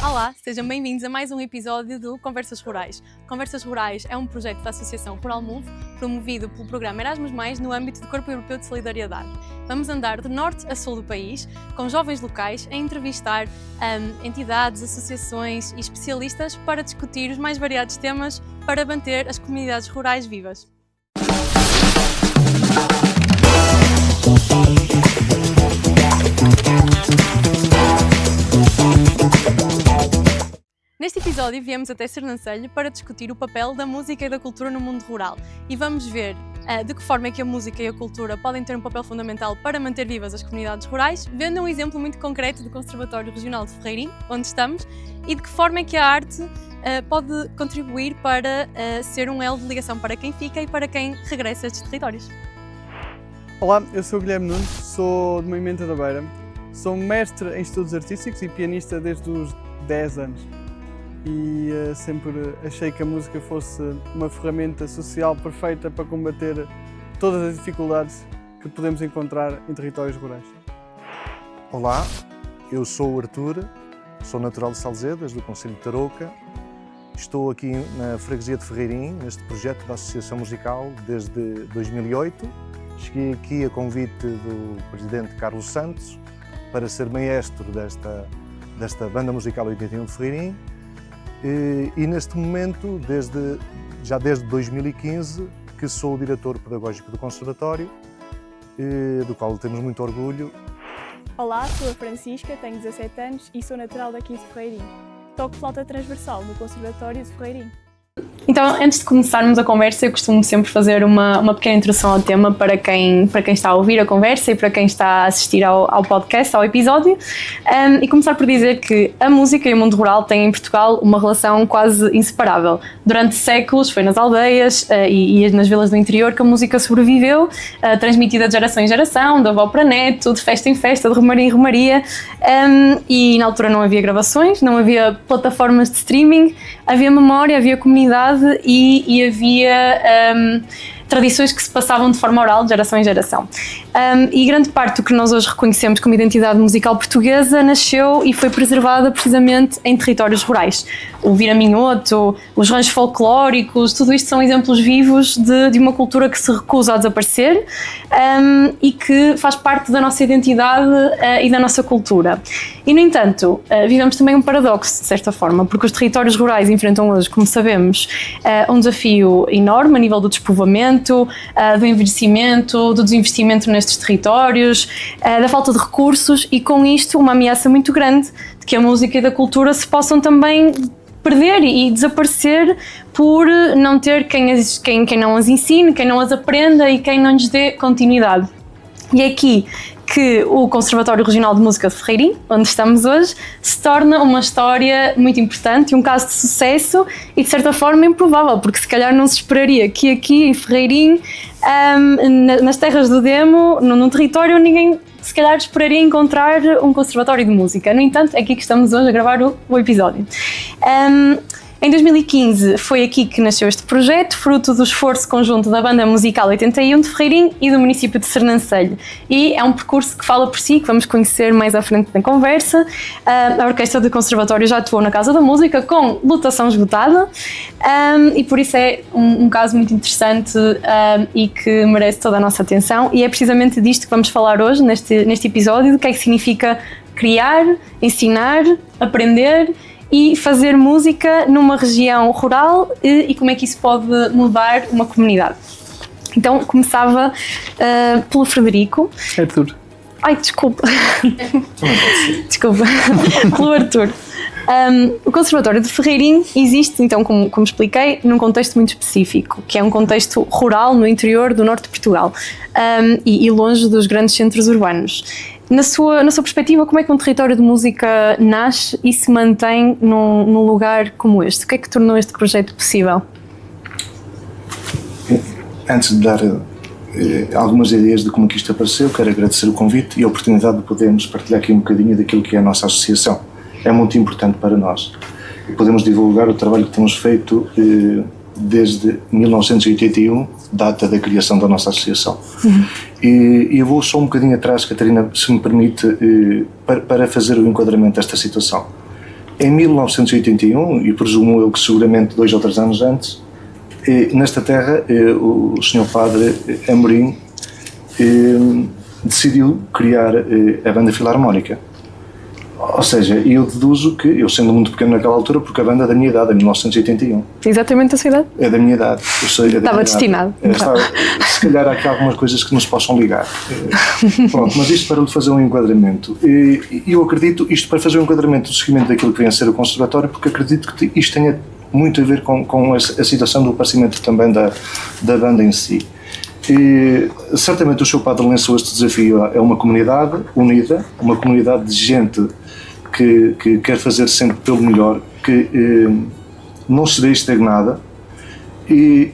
Olá, sejam bem-vindos a mais um episódio do Conversas Rurais. Conversas Rurais é um projeto da Associação Rural Move, promovido pelo programa Erasmus+, no âmbito do Corpo Europeu de Solidariedade. Vamos andar de norte a sul do país, com jovens locais, a entrevistar entidades, associações e especialistas para discutir os mais variados temas para manter as comunidades rurais vivas. Neste episódio viemos até Sernancelho para discutir o papel da música e da cultura no mundo rural e vamos ver de que forma é que a música e a cultura podem ter um papel fundamental para manter vivas as comunidades rurais, vendo um exemplo muito concreto do Conservatório Regional de Ferreirim, onde estamos, e de que forma é que a arte pode contribuir para ser um elo de ligação para quem fica e para quem regressa a estes territórios. Olá, eu sou o Guilherme Nunes, sou de Moimenta da Beira, sou mestre em estudos artísticos e pianista desde os 10 anos. E sempre achei que a música fosse uma ferramenta social perfeita para combater todas as dificuldades que podemos encontrar em territórios rurais. Olá, eu sou o Artur, sou natural de Salzedas, do concelho de Tarouca. Estou aqui na freguesia de Ferreirim, neste projeto da Associação Musical desde 2008. Cheguei aqui a convite do presidente Carlos Santos para ser maestro desta banda musical 81 de Ferreirim. E neste momento, já desde 2015, que sou o diretor pedagógico do Conservatório, do qual temos muito orgulho. Olá, sou a Francisca, tenho 17 anos e sou natural daqui de Ferreirim. Toco flauta transversal no Conservatório de Ferreirim. Então, antes de começarmos a conversa, eu costumo sempre fazer uma pequena introdução ao tema para quem está a ouvir a conversa e para quem está a assistir ao podcast, ao episódio, e começar por dizer que a música e o mundo rural têm em Portugal uma relação quase inseparável. Durante séculos foi nas aldeias e nas vilas do interior que a música sobreviveu, transmitida de geração em geração, de avó para neto, de festa em festa, de romaria em romaria, e na altura não havia gravações, não havia plataformas de streaming, havia memória, havia comunidade e havia tradições que se passavam de forma oral de geração em geração. E grande parte do que nós hoje reconhecemos como identidade musical portuguesa nasceu e foi preservada precisamente em territórios rurais. O viraminhoto, os ranchos folclóricos, tudo isto são exemplos vivos de uma cultura que se recusa a desaparecer e que faz parte da nossa identidade e da nossa cultura. E, no entanto, vivemos também um paradoxo, de certa forma, porque os territórios rurais enfrentam hoje, como sabemos, um desafio enorme a nível do despovoamento, do envelhecimento, do desinvestimento nestes territórios, da falta de recursos e, com isto, uma ameaça muito grande de que a música e a cultura se possam também perder e desaparecer por não ter quem não as ensine, quem não as aprenda e quem não lhes dê continuidade. E é aqui que o Conservatório Regional de Música de Ferreirim, onde estamos hoje, se torna uma história muito importante, um caso de sucesso e, de certa forma, improvável, porque se calhar não se esperaria que aqui em Ferreirim, nas terras do Demo, num território, ninguém se calhar esperaria encontrar um conservatório de música. No entanto, é aqui que estamos hoje a gravar o episódio. Em 2015 foi aqui que nasceu este projeto, fruto do esforço conjunto da Banda Musical 81 de Ferreirim e do município de Sernancelho. E é um percurso que fala por si, que vamos conhecer mais à frente na conversa. A Orquestra do Conservatório já atuou na Casa da Música com lotação esgotada e por isso é um caso muito interessante e que merece toda a nossa atenção. E é precisamente disto que vamos falar hoje, neste episódio, do que é que significa criar, ensinar, aprender e fazer música numa região rural e como é que isso pode mudar uma comunidade. Então começava pelo Frederico. Artur. Ai, desculpa. Desculpa. Pelo Artur. O Conservatório de Ferreirim existe, então, como expliquei, num contexto muito específico, que é um contexto rural no interior do norte de Portugal e longe dos grandes centros urbanos. Na sua perspectiva, como é que um território de música nasce e se mantém num lugar como este? O que é que tornou este projeto possível? Antes de dar algumas ideias de como que isto apareceu, quero agradecer o convite e a oportunidade de podermos partilhar aqui um bocadinho daquilo que é a nossa associação. É muito importante para nós e podemos divulgar o trabalho que temos feito desde 1981, data da criação da nossa associação. E eu vou só um bocadinho atrás, Catarina, se me permite, para fazer o enquadramento desta situação. Em 1981, e presumo eu que seguramente 2 ou 3 anos antes, nesta terra o Sr. Padre Amorim decidiu criar a Banda Filarmónica. Ou seja, eu deduzo que, eu sendo muito pequeno naquela altura, porque a banda é da minha idade, é 1981. Exatamente a sua idade? É da minha idade. Estava destinado. Se calhar há aqui algumas coisas que nos possam ligar. Pronto, mas isto para lhe fazer um enquadramento. Eu acredito, isto para fazer um enquadramento do seguimento daquilo que vem a ser o Conservatório, porque acredito que isto tenha muito a ver com a situação do aparecimento também da banda em si. Certamente o Sr. Padre lançou este desafio. É uma comunidade unida, uma comunidade de gente que quer fazer sempre pelo melhor, que não se deixe estagnada, e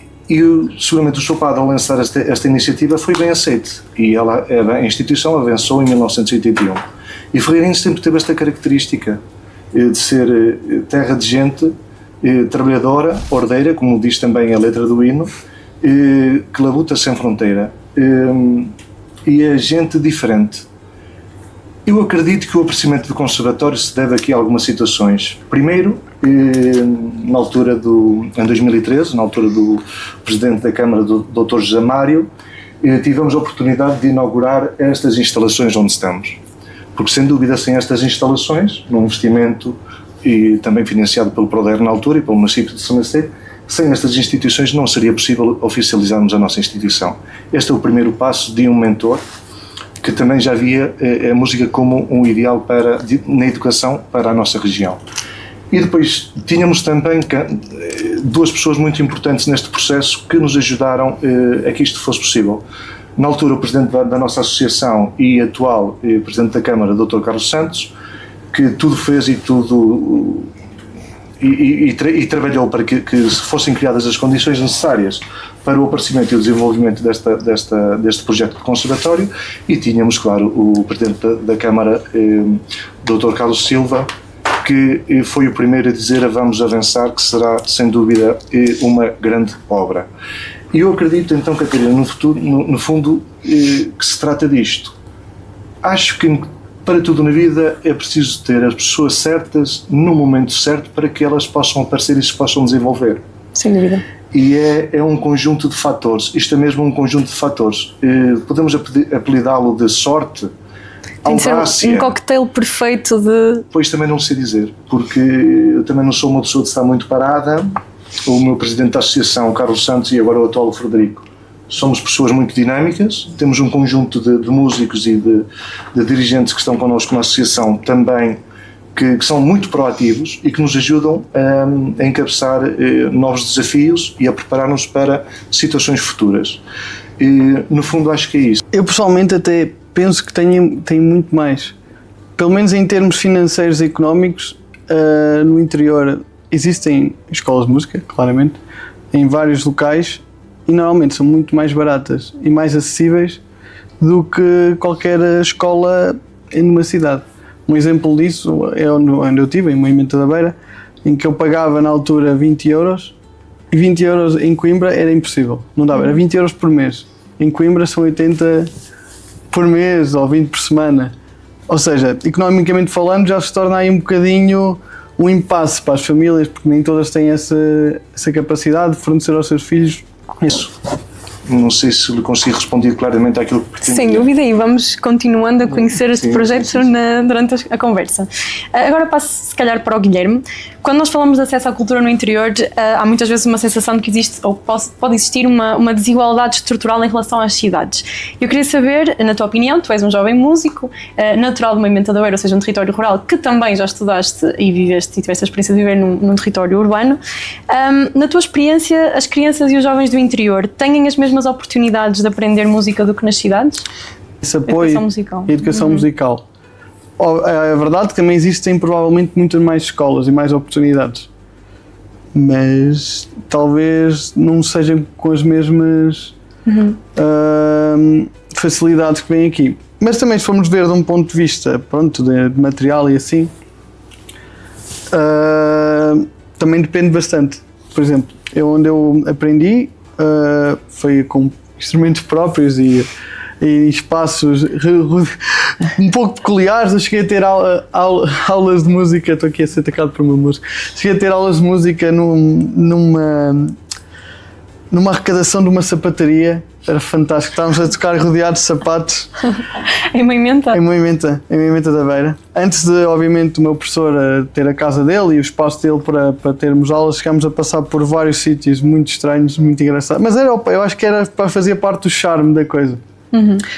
seguramente o Sr. Padre ao lançar esta iniciativa foi bem aceite, e a instituição avançou em 1981. E Ferreirinho sempre teve esta característica de ser terra de gente trabalhadora, ordeira, como diz também a letra do hino, que labuta sem fronteira, e é gente diferente. Eu acredito que o aparecimento do Conservatório se deve aqui a algumas situações. Primeiro, em 2013, na altura do Presidente da Câmara, do Dr. José Mário, tivemos a oportunidade de inaugurar estas instalações onde estamos. Porque, sem dúvida, sem estas instalações, num investimento e também financiado pelo Proder na altura e pelo município de São Vicente, sem estas instituições não seria possível oficializarmos a nossa instituição. Este é o primeiro passo de um mentor que também já via a música como um ideal na educação para a nossa região. E depois tínhamos também 2 pessoas muito importantes neste processo que nos ajudaram a que isto fosse possível. Na altura, o presidente da nossa associação e atual presidente da Câmara, Dr. Carlos Santos, que tudo fez e tudo e trabalhou para que fossem criadas as condições necessárias para o aparecimento e o desenvolvimento deste projeto de conservatório. E tínhamos, claro, o presidente da Câmara, Dr. Carlos Silva, que foi o primeiro a dizer: vamos avançar, que será sem dúvida uma grande obra. E eu acredito então, Catarina, no fundo, que se trata disto. Acho que para tudo na vida é preciso ter as pessoas certas no momento certo para que elas possam aparecer e se possam desenvolver. Sem dúvida. E é um conjunto de fatores. Isto é mesmo um conjunto de fatores. Podemos apelidá-lo de sorte, tem de ser um cocktail perfeito de... Pois também não sei dizer, porque eu também não sou uma pessoa de estar muito parada. O meu presidente da associação, Carlos Santos, e agora o atual Frederico, somos pessoas muito dinâmicas, temos um conjunto de músicos e de dirigentes que estão connosco na associação também, que são muito proativos e que nos ajudam a encabeçar novos desafios e a preparar-nos para situações futuras. E, no fundo, acho que é isso. Eu pessoalmente até penso que tem muito mais. Pelo menos em termos financeiros e económicos, no interior existem escolas de música, claramente, em vários locais, e normalmente são muito mais baratas e mais acessíveis do que qualquer escola numa cidade. Um exemplo disso é onde eu estive, em Moimenta da Beira, em que eu pagava na altura 20 euros, e 20 euros em Coimbra era impossível, não dava, era 20 euros por mês. Em Coimbra são 80 por mês ou 20 por semana. Ou seja, economicamente falando, já se torna aí um bocadinho um impasse para as famílias, porque nem todas têm essa capacidade de fornecer aos seus filhos isso. Não sei se lhe consigo responder claramente àquilo que pretendo. Sem dúvida, e vamos continuando a conhecer este projeto durante a conversa. Agora passo, se calhar, para o Guilherme. Quando nós falamos de acesso à cultura no interior, há muitas vezes uma sensação de que existe, ou pode existir, uma desigualdade estrutural em relação às cidades. Eu queria saber, na tua opinião, tu és um jovem músico, natural de Moimenta da Beira, ou seja, um território rural, que também já estudaste e viveste e tiveste a experiência de viver num território urbano. Na tua experiência, as crianças e os jovens do interior têm as mesmas oportunidades de aprender música do que nas cidades? Esse apoio e educação musical. É verdade que também existem provavelmente muitas mais escolas e mais oportunidades, mas talvez não sejam com as mesmas facilidades que vêm aqui. Mas também, se formos ver de um ponto de vista de material e assim, também depende bastante. Por exemplo, onde eu aprendi foi com instrumentos próprios e espaços um pouco peculiares. Eu cheguei a ter aulas de música, estou aqui a ser atacado por uma música. Cheguei a ter aulas de música numa arrecadação de uma sapataria. Era fantástico, estávamos a tocar rodeados de sapatos. Em Moimenta? Em Moimenta da Beira. Antes de, obviamente, o meu professor ter a casa dele e o espaço dele para termos aulas, chegámos a passar por vários sítios muito estranhos, muito engraçados. Mas eu acho que fazia parte do charme da coisa.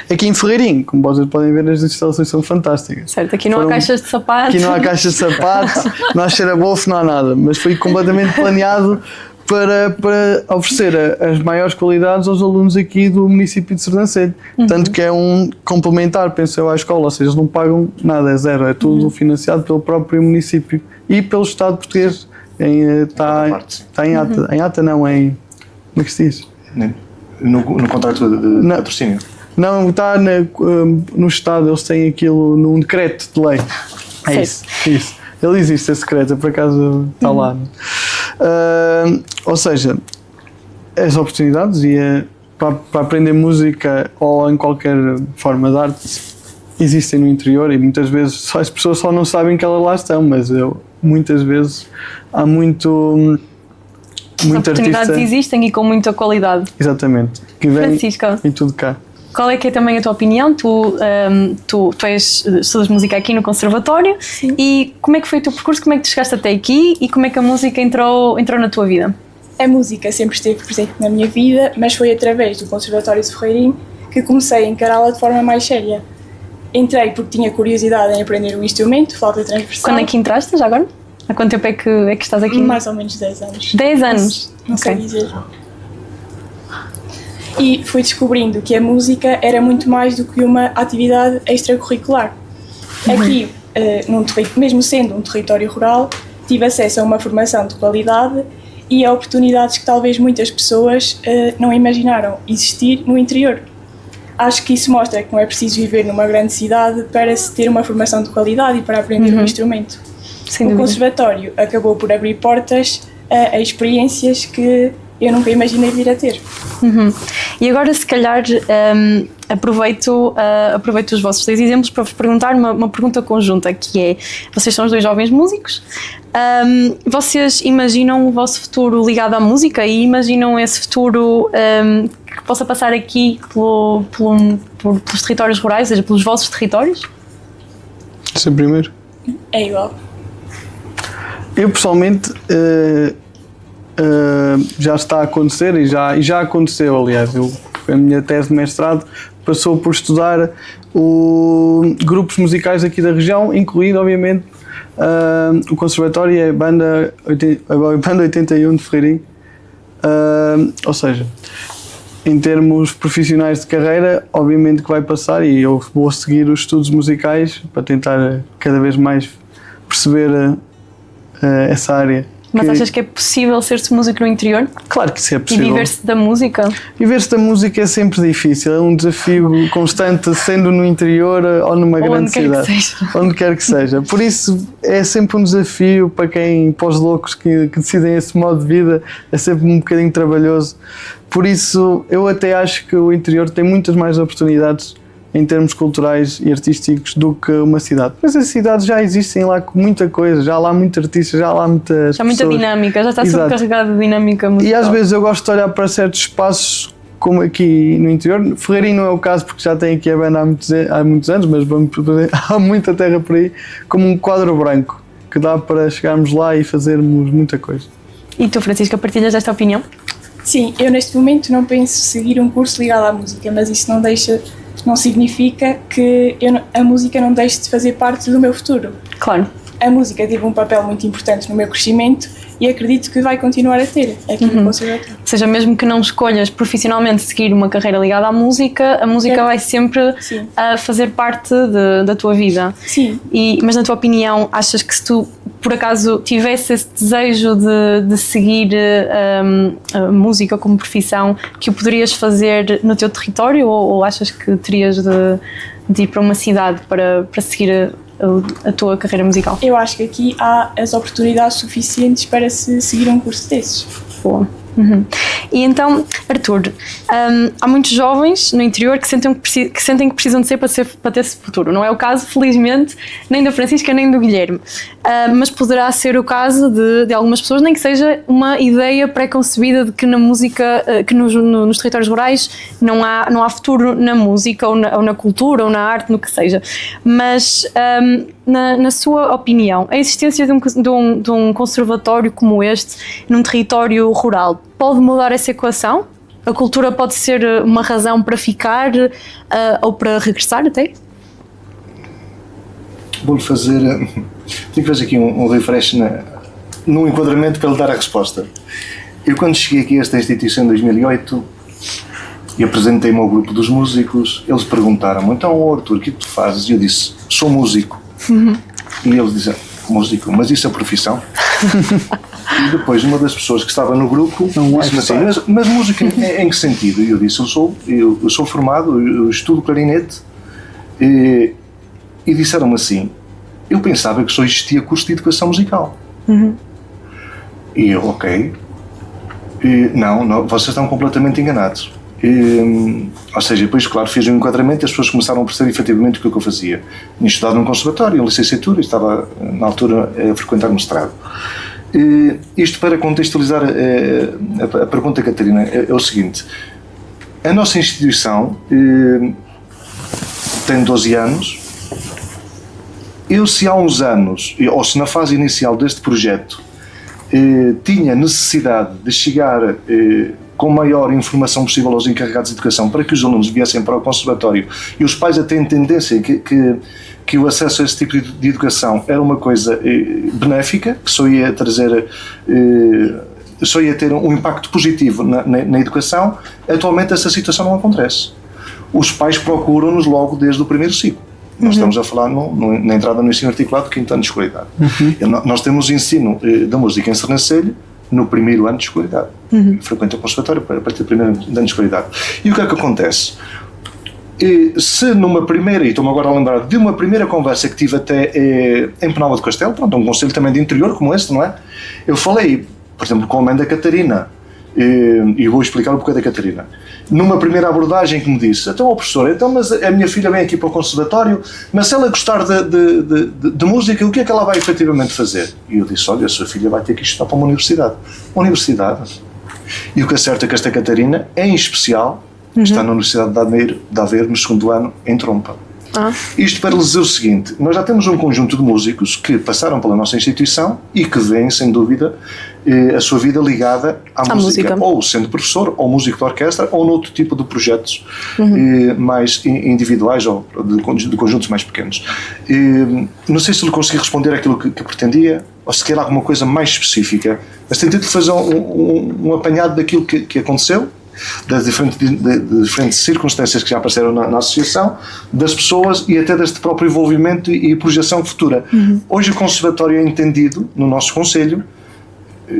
Aqui em Ferreirinho, como vocês podem ver, as instalações são fantásticas. Certo, aqui não há caixas de sapatos. Aqui não há caixas de sapatos, não há cheira-bolso, não há nada. Mas foi completamente planeado para oferecer as maiores qualidades aos alunos aqui do município de Sernancelho. Tanto que é um complementar, penso eu, à escola, ou seja, eles não pagam nada, é zero, é tudo financiado pelo próprio município e pelo Estado português. Está em ata, em ata não, como é que se diz? No contrato de patrocínio? Não, está no Estado, eles têm aquilo num decreto de lei. É isso. Ele existe, esse decreto, por acaso está lá. Ou seja, as oportunidades para aprender música ou em qualquer forma de arte existem no interior e muitas vezes as pessoas só não sabem que elas lá estão, mas muitas vezes há muita oportunidades artista... existem e com muita qualidade. Exatamente. Que vem Francisca, em tudo cá. qual é que é também a tua opinião? Tu estudas música aqui no Conservatório. Sim. E como é que foi o teu percurso? Como é que tu chegaste até aqui e como é que a música entrou na tua vida? A música sempre esteve presente na minha vida, mas foi através do Conservatório de Ferreirinho que comecei a encará-la de forma mais séria. Entrei porque tinha curiosidade em aprender um instrumento, flauta transversal. Quando é que entraste já agora? Há quanto tempo é que estás aqui? Mais ou menos 10 anos. 10 anos? Não sei Ok. dizer. E fui descobrindo que a música era muito mais do que uma atividade extracurricular. Aqui, mesmo sendo um território rural, tive acesso a uma formação de qualidade e a oportunidades que talvez muitas pessoas não imaginaram existir no interior. Acho que isso mostra que não é preciso viver numa grande cidade para se ter uma formação de qualidade e para aprender um instrumento. Sem O dúvida. Conservatório acabou por abrir portas a experiências que eu nunca imaginei vir a ter. E agora, se calhar, aproveito os vossos 2 exemplos para vos perguntar uma pergunta conjunta, que é: vocês são os 2 jovens músicos, vocês imaginam o vosso futuro ligado à música e imaginam esse futuro que possa passar aqui pelos territórios rurais, ou seja, pelos vossos territórios? Esse é o primeiro. É igual. Eu pessoalmente já está a acontecer e já aconteceu, aliás. A minha tese de mestrado passou por estudar grupos musicais aqui da região, incluindo, obviamente, o Conservatório e a Banda 81 de Ferreirinho. Ou seja, em termos profissionais de carreira, obviamente que vai passar e eu vou seguir os estudos musicais para tentar cada vez mais perceber essa área. Mas achas que é possível ser-se músico no interior? Claro que isso é E possível. viver-se da música? Viver-se da música é sempre difícil, é um desafio constante, sendo no interior ou numa grande cidade. Onde quer que seja. Por isso é sempre um desafio para os loucos que decidem esse modo de vida, é sempre um bocadinho trabalhoso. Por isso eu até acho que o interior tem muitas mais oportunidades em termos culturais e artísticos do que uma cidade. Mas as cidades já existem lá com muita coisa, já há lá muitos artistas, já há lá muitas Já há muita pessoas. Dinâmica, já está Exato. sobrecarregado de dinâmica musical. E às vezes eu gosto de olhar para certos espaços, como aqui no interior. Ferreirinho não é o caso porque já tem aqui a banda há muitos anos, mas há muita terra por aí, como um quadro branco, que dá para chegarmos lá e fazermos muita coisa. E tu, Francisca, partilhas desta opinião? Sim, eu neste momento não penso seguir um curso ligado à música, mas isso não significa que a música não deixe de fazer parte do meu futuro. Claro. A música teve um papel muito importante no meu crescimento e acredito que vai continuar a ter aqui no Conservatório. Ou seja, mesmo que não escolhas profissionalmente seguir uma carreira ligada à música, a música vai sempre fazer parte da tua vida. Sim. Mas na tua opinião, achas que se tu, por acaso, tivesse esse desejo de seguir a música como profissão, que o poderias fazer no teu território ou achas que terias de ir para uma cidade para seguir a tua carreira musical? Eu acho que aqui há as oportunidades suficientes para se seguir um curso desses. Boa. E então, Arthur, há muitos jovens no interior que sentem que precisam de ser para ter esse futuro. Não é o caso, felizmente, nem da Francisca nem do Guilherme, mas poderá ser o caso de algumas pessoas, nem que seja uma ideia pré-concebida de que na música, que nos territórios rurais não há futuro na música ou na cultura ou na arte, no que seja. Mas, na sua opinião, a existência de um conservatório como este num território rural pode mudar essa equação? A cultura pode ser uma razão para ficar ou para regressar até? Vou-lhe fazer... Tenho que fazer aqui um refresh no enquadramento para lhe dar a resposta. Eu, quando cheguei aqui a esta instituição em 2008 e apresentei-me ao grupo dos músicos, eles perguntaram-me: então, Arthur, o que tu fazes? E eu disse: sou músico. E eles disseram: músico? Mas isso é profissão? E depois uma das pessoas que estava no grupo disse-me assim: mas música em que sentido? E eu disse: eu sou formado, eu estudo clarinete. E disseram-me assim: eu pensava que só existia curso de educação musical. E eu: ok. Não, vocês estão completamente enganados. Ou seja, depois, claro, fiz um enquadramento e as pessoas começaram a perceber efetivamente o que eu fazia. Tinha estudado num conservatório, em licenciatura, e estava na altura a frequentar o mestrado. Isto para contextualizar a pergunta, Catarina, é o seguinte: a nossa instituição tem 12 anos. Se há uns anos, ou se na fase inicial deste projeto, tinha necessidade de chegar com a maior informação possível aos encarregados de educação para que os alunos viessem para o conservatório, e os pais até têm tendência que o acesso a esse tipo de educação era uma coisa benéfica, que só ia ter um impacto positivo na educação. Atualmente essa situação não acontece. Os pais procuram-nos logo desde o primeiro ciclo. Nós estamos a falar na entrada no ensino articulado, 5º ano de escolaridade. Nós temos o ensino da música em Sernancelho no 1º ano de escolaridade. Frequenta o conservatório a partir do 1º ano de escolaridade. E o que é que acontece? Se numa primeira, e estou-me agora a lembrar de uma primeira conversa que tive até em Penalva do Castelo, pronto, um conselho também de interior como este, não é? Eu falei, por exemplo, com a mãe da Catarina, e vou explicar o porquê da Catarina. Numa primeira abordagem que me disse: então, professor, mas a minha filha vem aqui para o conservatório, mas se ela gostar de música, o que é que ela vai efetivamente fazer? E eu disse: olha, a sua filha vai ter que estudar para uma universidade. Uma universidade? E o que é certo é que esta Catarina, em especial, está na Universidade de Aveiro, no 2º ano, em Trompa. Isto para lhe dizer o seguinte: nós já temos um conjunto de músicos que passaram pela nossa instituição e que vêm, sem dúvida, a sua vida ligada à música, ou sendo professor, ou músico de orquestra, ou noutro tipo de projetos mais individuais, ou de conjuntos mais pequenos. Não sei se lhe consegui responder aquilo que pretendia, ou se quer alguma coisa mais específica, mas tentei fazer um apanhado daquilo que aconteceu, das diferentes circunstâncias que já apareceram na associação, das pessoas e até deste próprio envolvimento e projeção futura. Hoje o conservatório é entendido no nosso concelho,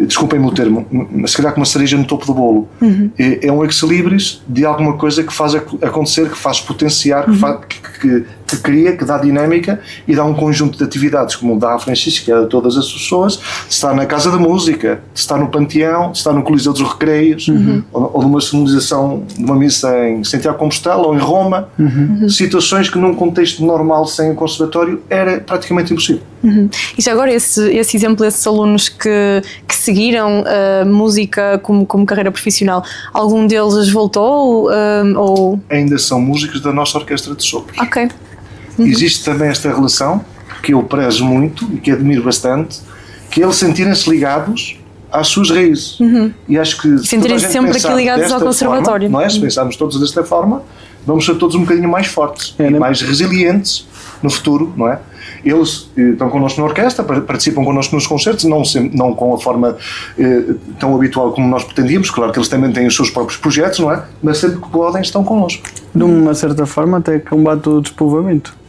desculpem-me o termo, mas se calhar com uma cereja no topo do bolo. É um ex-libris de alguma coisa que faz acontecer, que faz potenciar, que cria, que dá dinâmica e dá um conjunto de atividades, como dá a Francisca e a todas as pessoas, de estar na Casa da Música, de estar no Panteão, de estar no Coliseu dos Recreios, ou numa solennização de uma missa em Santiago de Compostela ou em Roma. Situações que num contexto normal sem o conservatório era praticamente impossível. E já agora esse exemplo desses alunos que seguiram música como carreira profissional, algum deles voltou? Ou... Ainda são músicos da nossa orquestra de sopros. Ok. Existe também esta relação que eu prezo muito e que admiro bastante, que é eles sentirem-se ligados às suas raízes. E acho que sentirem-se sempre aqui ligados ao conservatório. Não é? Se pensarmos todos desta forma, vamos ser todos um bocadinho mais fortes e mais resilientes no futuro, não é? Eles estão connosco na orquestra, participam connosco nos concertos, não com a forma tão habitual como nós pretendíamos. Claro que eles também têm os seus próprios projetos, não é? Mas sempre que podem estão connosco. De uma certa forma até combate o despovoamento.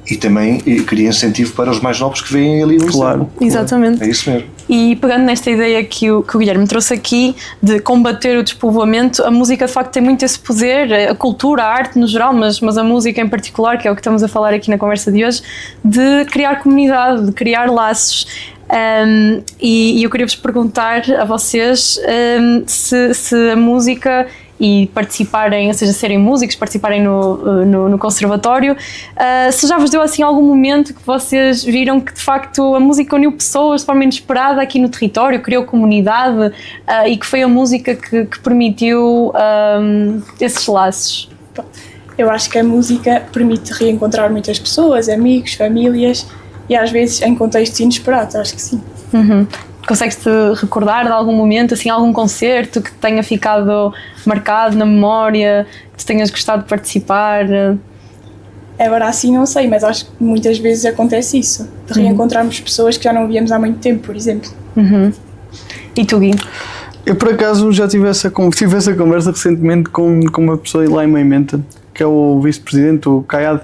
E também cria incentivo para os mais novos que vêm ali no Claro. Exatamente. É isso mesmo. E pegando nesta ideia que o Guilherme trouxe aqui de combater o despovoamento, a música de facto tem muito esse poder, a cultura, a arte no geral, mas a música em particular, que é o que estamos a falar aqui na conversa de hoje, de criar comunidade, de criar laços. E eu queria vos perguntar a vocês se a música e participarem, ou seja, serem músicos, participarem no conservatório, se já vos deu assim algum momento que vocês viram que de facto a música uniu pessoas de forma inesperada aqui no território, criou comunidade, e que foi a música que permitiu esses laços? Eu acho que a música permite reencontrar muitas pessoas, amigos, famílias, e às vezes em contextos inesperados, acho que sim. Consegues-te recordar de algum momento, assim, algum concerto que te tenha ficado marcado na memória, que tu tenhas gostado de participar? Agora assim não sei, mas acho que muitas vezes acontece isso, de reencontrarmos pessoas que já não víamos há muito tempo, por exemplo. E tu, Gui? Eu, por acaso, já tive essa conversa recentemente com uma pessoa lá em Moimenta, que é o vice-presidente, o Caiado,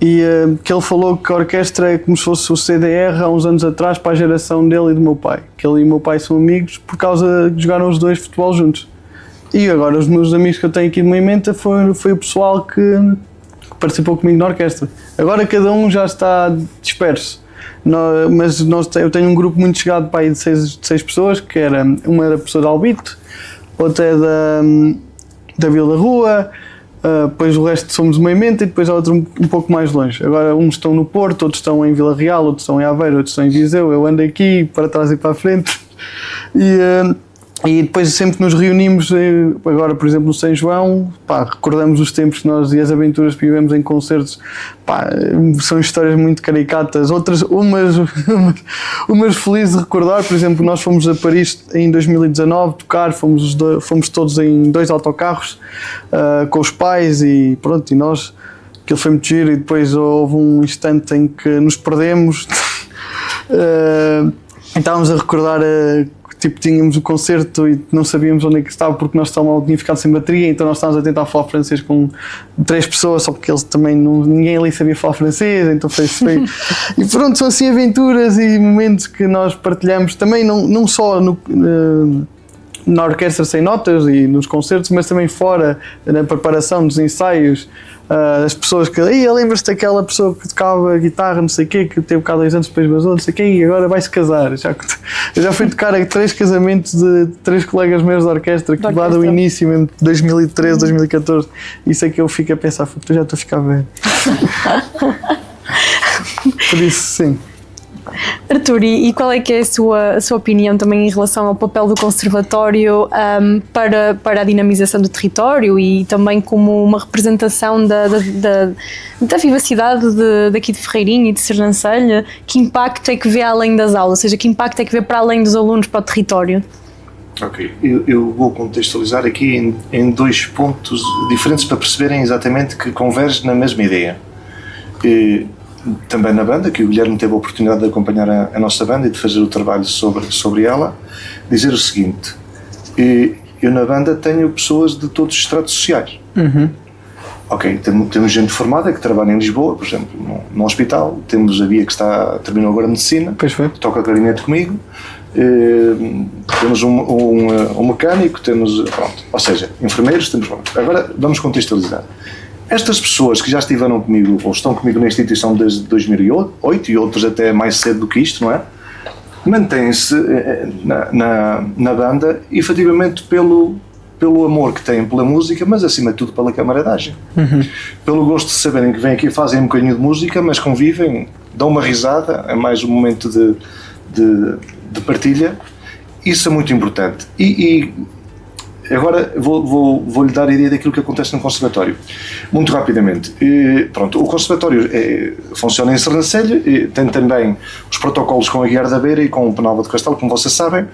e que ele falou que a orquestra é como se fosse o CDR há uns anos atrás para a geração dele e do meu pai, que ele e o meu pai são amigos por causa de jogaram os dois futebol juntos. E agora os meus amigos que eu tenho aqui de Moimenta foi o pessoal que participou comigo na orquestra. Agora cada um já está disperso, mas eu tenho um grupo muito chegado para aí de seis pessoas, que uma era a pessoa de Albito, outra é da Vila Rua, depois o resto somos uma emenda e depois há outro um pouco mais longe. Agora uns estão no Porto, outros estão em Vila Real, outros estão em Aveiro, outros estão em Viseu. Eu ando aqui para trás e para a frente e depois sempre nos reunimos. Agora, por exemplo, no São João, recordamos os tempos que nós e as aventuras que vivemos em concertos. São histórias muito caricatas, outras umas felizes de recordar. Por exemplo, nós fomos a Paris em 2019 tocar, fomos todos em 2 autocarros com os pais e pronto, e nós, aquilo foi muito giro. E depois houve um instante em que nos perdemos e estávamos a recordar tipo, tínhamos o concerto e não sabíamos onde é que estava porque nós tínhamos ficado sem bateria, então nós estávamos a tentar falar francês com 3 pessoas, só porque eles também ninguém ali sabia falar francês, então foi e pronto, são assim aventuras e momentos que nós partilhamos também, não só na orquestra sem notas e nos concertos, mas também fora, na preparação dos ensaios. As pessoas que lembras-te daquela pessoa que tocava guitarra, não sei o quê, que teve cá 2 anos, depois vazou, não sei o quê, e agora vai-se casar. Eu já fui tocar a 3 casamentos de 3 colegas meus da orquestra, que lá do início, mesmo, 2013, 2014. Isso é que eu fico a pensar, já estou a ficar velho. Por isso, sim. Arthur, e qual é que é a sua opinião também em relação ao papel do conservatório para a dinamização do território e também como uma representação da vivacidade daqui de Ferreirinho e de Sernancelho? Que impacto é que vê além das aulas, ou seja, que impacto é que vê para além dos alunos para o território? Ok, eu vou contextualizar aqui em 2 pontos diferentes para perceberem exatamente que convergem na mesma ideia. Também na banda, que o Guilherme teve a oportunidade de acompanhar a nossa banda e de fazer o trabalho sobre ela, dizer o seguinte: eu na banda tenho pessoas de todos os estratos sociais. Ok, temos gente formada que trabalha em Lisboa, por exemplo, no hospital. Temos a Bia que terminou agora medicina, toca clarinete comigo. Temos um mecânico, pronto, ou seja, enfermeiros, agora vamos contextualizar. Estas pessoas que já estiveram comigo ou estão comigo na instituição desde 2008 e outros até mais cedo do que isto, não é? Mantêm-se na banda efetivamente pelo amor que têm pela música, mas acima de tudo pela camaradagem. Pelo gosto de saberem que vêm aqui, fazem um bocadinho de música, mas convivem, dão uma risada, é mais um momento de partilha. Isso é muito importante. E agora vou-lhe dar a ideia daquilo que acontece no conservatório, muito rapidamente. Pronto, o conservatório funciona em Sernancelho, tem também os protocolos com a Guiar da Beira e com o Penalva de Castelo, como vocês sabem.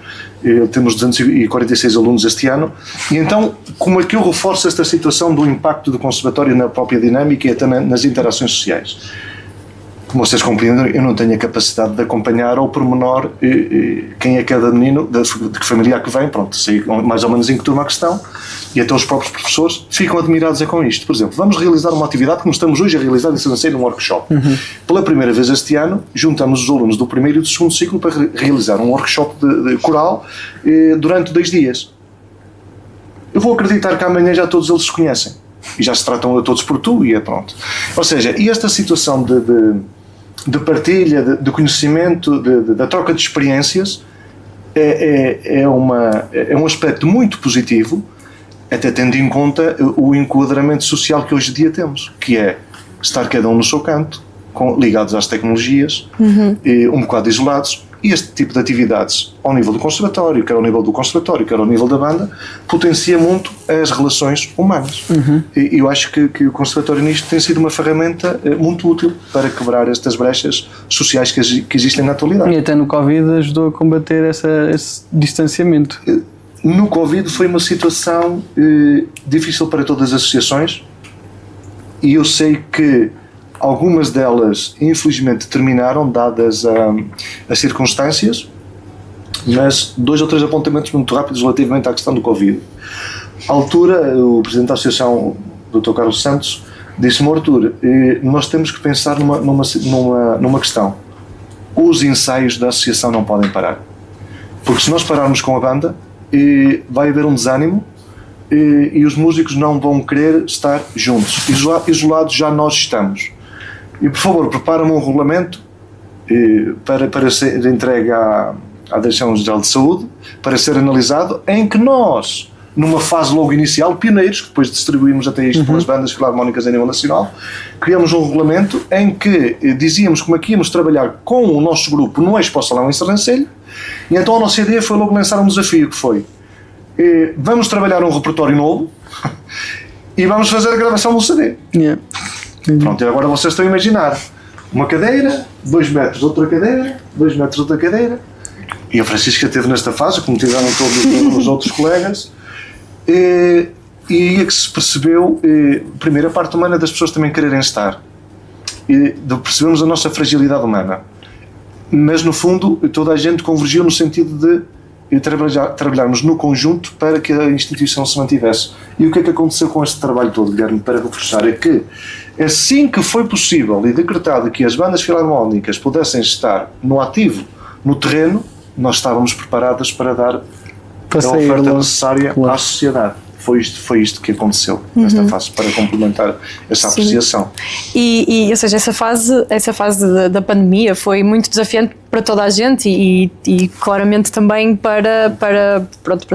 Temos 246 alunos este ano, e então como é que eu reforço esta situação do impacto do conservatório na própria dinâmica e até nas interações sociais? Como vocês compreendem, eu não tenho a capacidade de acompanhar ao pormenor quem é cada menino, de que família que vem, pronto, sei mais ou menos em que turma que estão, e até os próprios professores ficam admirados com isto. Por exemplo, vamos realizar uma atividade como estamos hoje a realizar em Sernancelho, um workshop. Pela primeira vez este ano, juntamos os alunos do primeiro e do segundo ciclo para realizar um workshop de coral durante 2 dias. Eu vou acreditar que amanhã já todos eles se conhecem, e já se tratam a todos por tu, e é pronto. Ou seja, e esta situação de partilha, de conhecimento, da troca de experiências, é um aspecto muito positivo, até tendo em conta o enquadramento social que hoje em dia temos, que é estar cada um no seu canto, ligados às tecnologias, um bocado isolados, e este tipo de atividades, ao nível do conservatório, quer ao nível do conservatório, quer ao nível da banda, potencia muito as relações humanas. E eu acho que o conservatório nisto tem sido uma ferramenta muito útil para quebrar estas brechas sociais que existem na atualidade. E até no Covid ajudou a combater esse distanciamento. No Covid foi uma situação difícil para todas as associações, e eu sei que algumas delas, infelizmente, terminaram, dadas as circunstâncias, mas 2 ou 3 apontamentos muito rápidos relativamente à questão do Covid. À altura, o Presidente da Associação, Dr. Carlos Santos, disse-me: Artur, nós temos que pensar numa questão. Os ensaios da Associação não podem parar. Porque se nós pararmos com a banda, vai haver um desânimo, e os músicos não vão querer estar juntos. Isolados já nós estamos. E, por favor, prepara-me um regulamento para ser entregue à Direção-Geral de Saúde, para ser analisado, em que nós, numa fase logo inicial, pioneiros, que depois distribuímos até isto pelas bandas filarmónicas a nível nacional, criamos um regulamento em que dizíamos como é que íamos trabalhar com o nosso grupo no Expo Salão em Sernancelho, e então a nossa ideia foi logo lançar um desafio, que foi: vamos trabalhar um repertório novo e vamos fazer a gravação do CD. Pronto, e agora vocês estão a imaginar uma cadeira, 2 metros outra cadeira, 2 metros outra cadeira, e a Francisca esteve nesta fase, como tiveram todos os outros colegas, e aí é que se percebeu, primeiro, a parte humana das pessoas também quererem estar, e percebemos a nossa fragilidade humana, mas no fundo toda a gente convergiu no sentido de trabalharmos no conjunto para que a instituição se mantivesse. E o que é que aconteceu com este trabalho todo, Guilherme, para reforçar, é que assim que foi possível e decretado que as bandas filarmónicas pudessem estar no ativo, no terreno, nós estávamos preparados para dar a oferta necessária à sociedade. Foi isto que aconteceu nesta fase, para complementar essa apreciação. E ou seja, essa fase da pandemia foi muito desafiante para toda a gente e claramente também para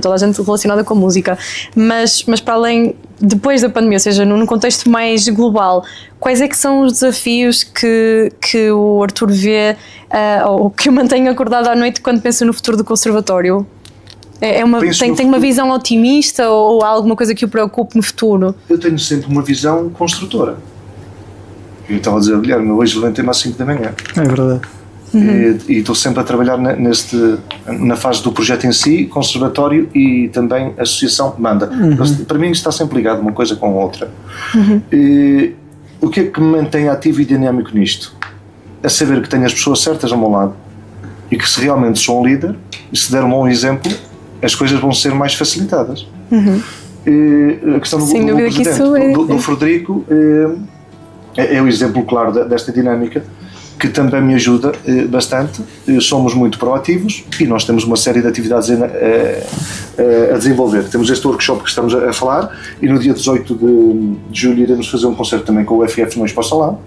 toda a gente relacionada com a música. Mas para além, depois da pandemia, ou seja, num contexto mais global, quais é que são os desafios que o Artur vê, ou que o mantém acordado à noite quando pensa no futuro do conservatório? Tem uma visão otimista ou há alguma coisa que o preocupe no futuro? Eu tenho sempre uma visão construtora. Eu estava a dizer: Guilherme, hoje levantei-me às 5 da manhã. É verdade. E estou sempre a trabalhar na fase do projeto em si, conservatório e também associação banda. Para mim está sempre ligado uma coisa com a outra. O que é que me mantém ativo e dinâmico nisto? É saber que tenho as pessoas certas ao meu lado e que, se realmente sou um líder e se der um bom exemplo, as coisas vão ser mais facilitadas. A questão do Frederico é o exemplo claro desta dinâmica, que também me ajuda bastante. Somos muito proativos e nós temos uma série de atividades a desenvolver. Temos este workshop que estamos a falar, e no dia 18 de julho iremos fazer um concerto também com o FF no Expo Salão,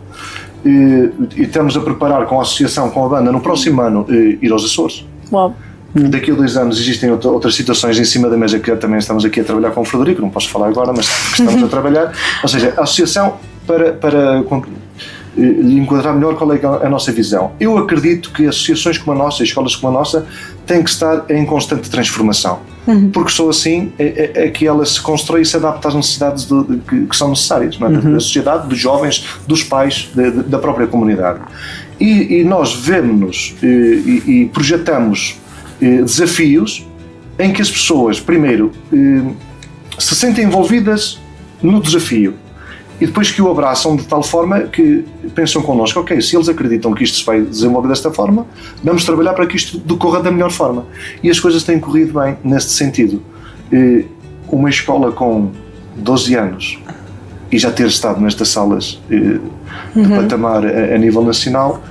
e estamos a preparar com a associação, com a banda, no próximo ano ir aos Açores. Uau. Daqui a 2 anos existem outras situações em cima da mesa que também estamos aqui a trabalhar com o Frederico, não posso falar agora, mas estamos a trabalhar. Ou seja, a associação, para lhe enquadrar melhor qual é a nossa visão. Eu acredito que associações como a nossa, escolas como a nossa, têm que estar em constante transformação, porque só assim é que ela se constrói e se adapta às necessidades que são necessárias, não é? Da sociedade, dos jovens, dos pais, da própria comunidade. E nós vemos e projetamos desafios em que as pessoas, primeiro, se sentem envolvidas no desafio e depois que o abraçam de tal forma que pensam connosco: ok, se eles acreditam que isto se vai desenvolver desta forma, vamos trabalhar para que isto decorra da melhor forma. E as coisas têm corrido bem neste sentido. Uma escola com 12 anos e já ter estado nestas salas de patamar a nível nacional,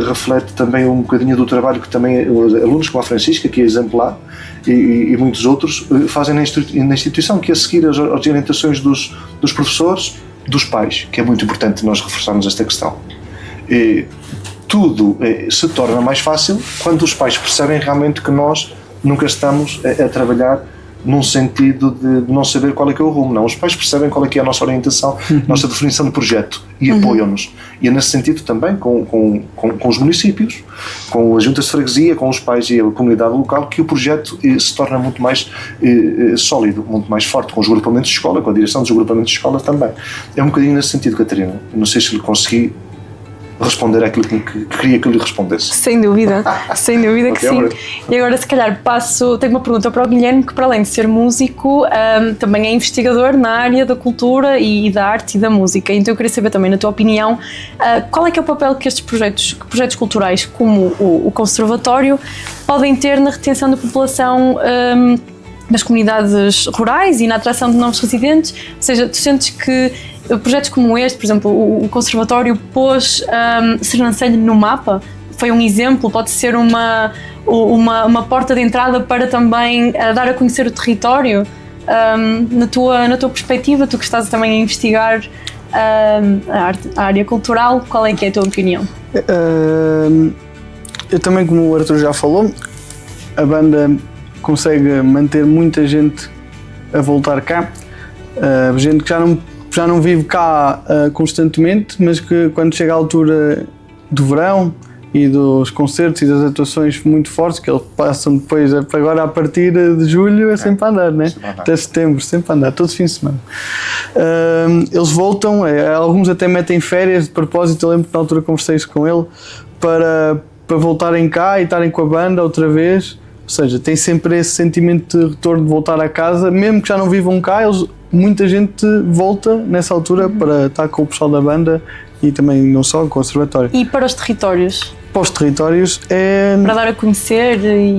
reflete também um bocadinho do trabalho que também alunos como a Francisca, que é exemplar, e muitos outros fazem na instituição, que é seguir as orientações dos professores, dos pais, que é muito importante nós reforçarmos esta questão. tudo se torna mais fácil quando os pais percebem realmente que nós nunca estamos a trabalhar num sentido de não saber qual é que é o rumo, não. Os pais percebem qual é que é a nossa orientação, nossa definição de projeto e apoiam-nos. E é nesse sentido também com os municípios, com as juntas de freguesia, com os pais e a comunidade local, que o projeto se torna muito mais sólido, muito mais forte, com os agrupamentos de escola, com a direção dos agrupamentos de escola também. É um bocadinho nesse sentido, Catarina. Não sei se lhe consegui responder àquilo que queria que lhe respondesse. Sem dúvida que sim. E agora, se calhar, tenho uma pergunta para o Guilherme, que para além de ser músico, também é investigador na área da cultura e da arte e da música. Então eu queria saber também, na tua opinião, qual é que é o papel que estes projetos culturais, como o Conservatório, podem ter na retenção da população nas comunidades rurais e na atração de novos residentes? Ou seja, tu sentes que projetos como este, por exemplo, o Conservatório pôs Sernancelho no mapa? Foi um exemplo? Pode ser uma porta de entrada para também dar a conhecer o território? Na tua perspectiva, tu que estás também a investigar a área cultural, qual é que é a tua opinião? Eu também, como o Arthur já falou, a banda consegue manter muita gente a voltar cá, gente que já não vive cá constantemente, mas que quando chega a altura do verão e dos concertos e das atuações muito fortes, que eles passam depois, agora a partir de julho é sempre a andar, né? Até setembro, sempre a andar, todos os fins de semana. Eles voltam, alguns até metem férias de propósito. Eu lembro que na altura conversei isso com ele, para voltarem cá e estarem com a banda outra vez. Ou seja, tem sempre esse sentimento de retorno, de voltar a casa, mesmo que já não vivam cá, muita gente volta nessa altura para estar com o pessoal da banda e também não só, com o Conservatório. E para os territórios? Para os territórios é... Para dar a conhecer e...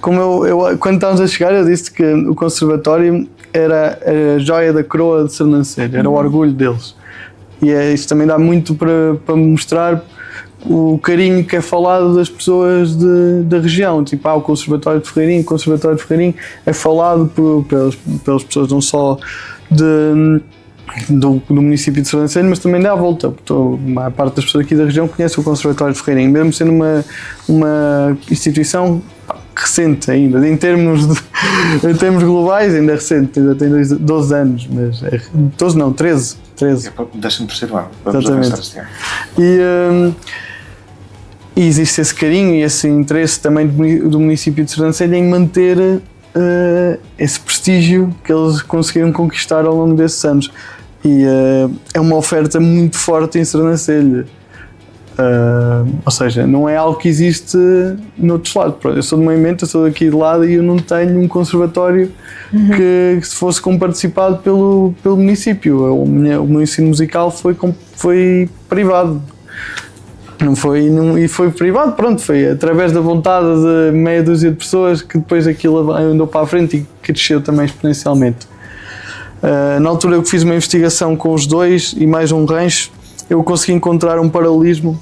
Como quando estávamos a chegar, eu disse que o Conservatório era a joia da coroa de Sernancelho, era o orgulho deles. E isto também dá muito para mostrar o carinho que é falado das pessoas da região. Tipo, o Conservatório de Ferreirinho, o Conservatório de Ferreirinho é falado pelas pessoas não só do município de Sernancelho, mas também dá a volta. A maior parte das pessoas aqui da região conhece o Conservatório de Ferreirinho, mesmo sendo uma instituição recente ainda, em termos globais ainda é recente, ainda tem 12 anos, mas 12 não, 13. É para o 13º ano, vamos avançar este ano. E existe esse carinho e esse interesse também do município de Sernancelho em manter esse prestígio que eles conseguiram conquistar ao longo desses anos. E é uma oferta muito forte em Sernancelho. Ou seja, não é algo que existe no outro lado. Eu sou de Moimenta, sou daqui de lado e eu não tenho um conservatório que se fosse comparticipado pelo município. O meu ensino musical foi privado. E foi privado, pronto, foi através da vontade de meia dúzia de pessoas que depois aquilo andou para a frente e cresceu também exponencialmente. Na altura eu fiz uma investigação com os dois e mais um rancho, eu consegui encontrar um paralelismo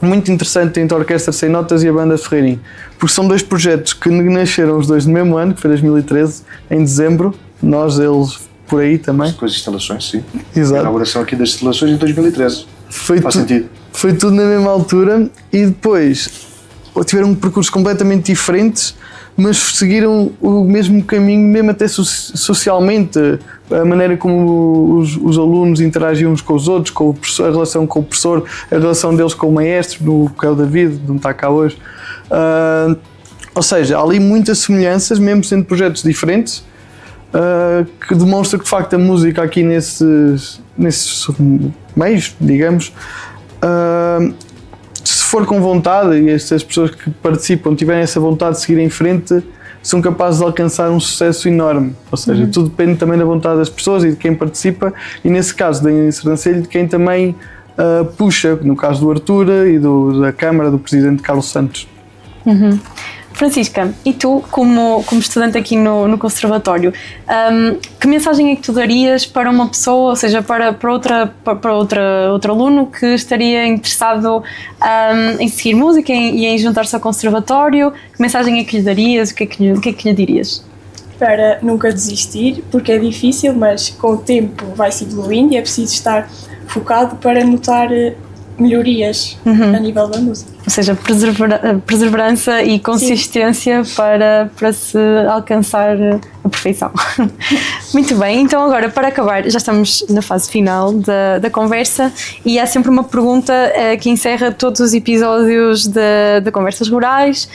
muito interessante entre a Orquestra Sem Notas e a Banda de Ferreirinho, porque são dois projetos que nasceram os dois no mesmo ano, que foi 2013, em dezembro, eles por aí também. Com as instalações, sim. Exato. A inauguração aqui das instalações em 2013. Faz sentido. Foi tudo na mesma altura e depois tiveram percursos completamente diferentes, mas seguiram o mesmo caminho, mesmo até socialmente, a maneira como os alunos interagiam uns com os outros, com o professor, a relação com o professor, a relação deles com o maestro, que é o David, não está cá hoje. Ou seja, há ali muitas semelhanças, mesmo sendo projetos diferentes, que demonstra que de facto a música aqui nesses meios, digamos, se for com vontade e as pessoas que participam tiverem essa vontade de seguir em frente, são capazes de alcançar um sucesso enorme. Ou seja, tudo depende também da vontade das pessoas e de quem participa, e nesse caso da Sernancelho, de quem também puxa, no caso do Arthur e da Câmara, do Presidente Carlos Santos. Francisca, e tu, como estudante aqui no Conservatório, que mensagem é que tu darias para uma pessoa, ou seja, para outro aluno que estaria interessado em seguir música e em juntar-se ao Conservatório? Que mensagem é que lhe darias? O que é que lhe dirias? Para nunca desistir, porque é difícil, mas com o tempo vai-se evoluindo e é preciso estar focado para notar melhorias a nível da música. Ou seja, perseverança e consistência para se alcançar a perfeição. Muito bem, então agora para acabar, já estamos na fase final da conversa e há sempre uma pergunta que encerra todos os episódios de Conversas Rurais,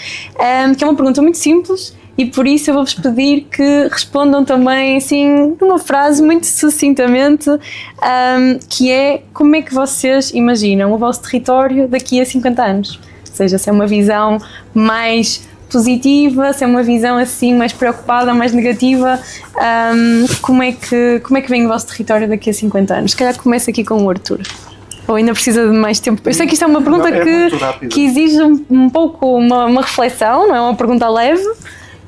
que é uma pergunta muito simples. E por isso eu vou-vos pedir que respondam também, assim, numa frase muito sucintamente, que é: como é que vocês imaginam o vosso território daqui a 50 anos? Ou seja, se é uma visão mais positiva, se é uma visão assim mais preocupada, mais negativa, como é que vem o vosso território daqui a 50 anos? Se calhar começa aqui com o Arthur. Ou ainda precisa de mais tempo? Eu sei que isto é uma pergunta que exige um pouco uma reflexão, não é uma pergunta leve.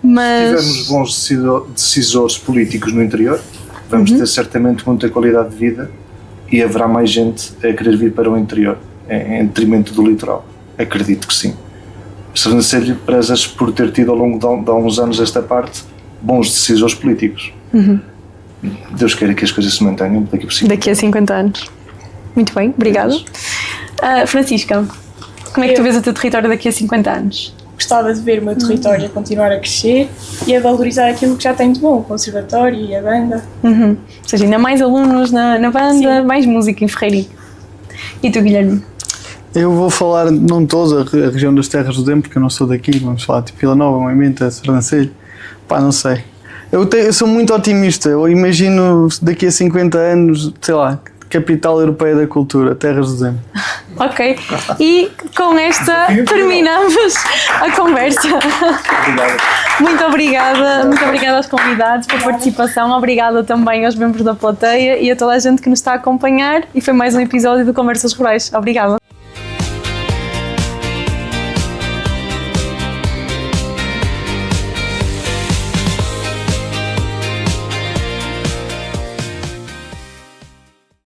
Mas... Se tivermos bons decisores políticos no interior, vamos ter certamente muita qualidade de vida e haverá mais gente a querer vir para o interior, em detrimento do litoral. Acredito que sim. Sernancelho prezas por ter tido ao longo de há uns anos esta parte bons decisores políticos. Deus queira que as coisas se mantenham daqui a 50 anos. Muito bem, obrigada. Francisca, como é que tu vês o teu território daqui a 50 anos? Gostava de ver o meu território a continuar a crescer e a valorizar aquilo que já tem de bom, o conservatório e a banda. Ou seja, ainda mais alunos na banda, mais música em Ferreirinho. E tu, Guilherme? Eu vou falar, não toda a região das Terras do Demo, porque eu não sou daqui, vamos falar tipo Vila Nova, Moimenta, Sernancelho, não sei. Eu sou muito otimista, eu imagino daqui a 50 anos, sei lá, Capital Europeia da Cultura, Terras do Demo. Ok, e com esta terminamos a conversa. Muito obrigada aos convidados pela participação, obrigada também aos membros da plateia e a toda a gente que nos está a acompanhar, e foi mais um episódio de Conversas Rurais. Obrigada.